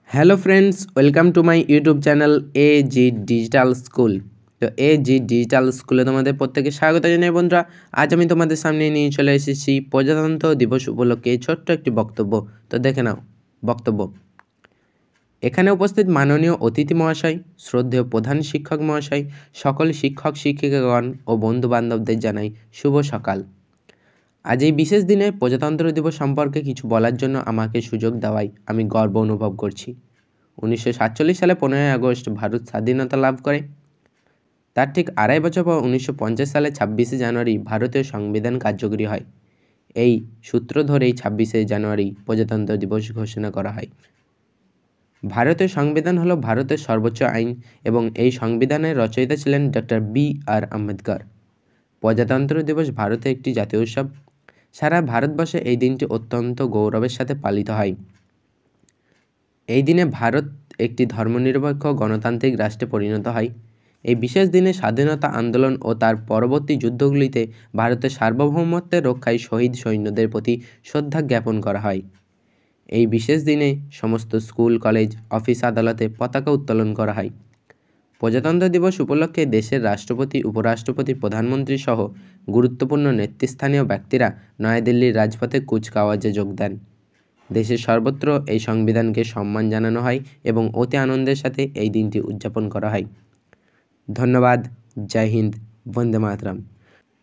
Hello friends, welcome to my YouTube channel AG digital school. তো AG digital স্কুলে তোমাদের প্রত্যেকে স্বাগত জানাই বন্ধুরা। আজ আমি তোমাদের সামনে নিয়ে চলে এসেছি প্রজাতন্ত্র দিবস উপলক্ষে ছোট্ট একটি বক্তব্য। তো দেখে নাও বক্তব্য। এখানে উপস্থিত মাননীয় অতিথি মহাশয়, শ্রদ্ধেয় প্রধান শিক্ষক মহাশয়, সকল শিক্ষক শিক্ষিকাগণ ও বন্ধু বান্ধবদের জানাই শুভ সকাল। আজ এই বিশেষ দিনে প্রজাতন্ত্র দিবস সম্পর্কে কিছু বলার জন্য আমাকে সুযোগ দেওয়ায় আমি গর্ব অনুভব করছি। 1947 সালে 15ই আগস্ট ভারত স্বাধীনতা লাভ করে। তার ঠিক আড়াই বছর পর 1950 সালে 26শে জানুয়ারি ভারতীয় সংবিধান কার্যকরী হয়। এই সূত্র ধরেই 26শে জানুয়ারি প্রজাতন্ত্র দিবস ঘোষণা করা হয়। ভারতীয় সংবিধান হলো ভারতের সর্বোচ্চ আইন এবং এই সংবিধানের রচয়িতা ছিলেন ডক্টর বি.আর. আম্বেদকর। প্রজাতন্ত্র দিবস ভারতে একটি জাতীয় উৎসব। সারা ভারতবর্ষে এই দিনটি অত্যন্ত গৌরবের সাথে পালিত হয়। এই দিনে ভারত একটি ধর্মনিরপেক্ষ গণতান্ত্রিক রাষ্ট্রে পরিণত হয়। এই বিশেষ দিনে স্বাধীনতা আন্দোলন ও তার পরবর্তী যুদ্ধগুলিতে ভারতের সার্বভৌমত্বের রক্ষায় শহীদ সৈন্যদের প্রতি শ্রদ্ধা জ্ঞাপন করা হয়। এই বিশেষ দিনে সমস্ত স্কুল, কলেজ, অফিস, আদালতে পতাকা উত্তোলন করা হয়। প্রজাতন্ত্র দিবস উপলক্ষে দেশের রাষ্ট্রপতি, উপরাষ্ট্রপতি, প্রধানমন্ত্রী সহ গুরুত্বপূর্ণ নেতৃস্থানীয় ব্যক্তিরা নয়াদিল্লির রাজপথে কুচকাওয়াজে যোগ দেন। দেশের সর্বত্র এই সংবিধানকে সম্মান জানানো হয় এবং অতি আনন্দের সাথে এই দিনটি উদযাপন করা হয়। ধন্যবাদ। জয় হিন্দ, বন্দে মাতরম।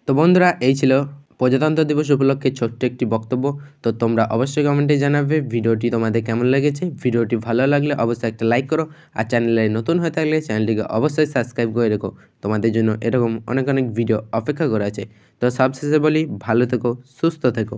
তো বন্ধুরা, এই ছিল প্রজাতন্ত্র দিবস উপলক্ষে ছোট্ট একটি বক্তব্য। তো তোমরা অবশ্যই কমেন্টে জানাবে ভিডিওটি তোমাদের কেমন লেগেছে। ভিডিওটি ভালো লাগলে অবশ্যই একটা লাইক করো, আর চ্যানেলে নতুন হয়ে থাকলে চ্যানেলটিকে অবশ্যই সাবস্ক্রাইব করে রেখো। তোমাদের জন্য এরকম অনেক ভিডিও অপেক্ষা করে আছে। তো সবশেষে বলি, ভালো থেকো, সুস্থ থেকো।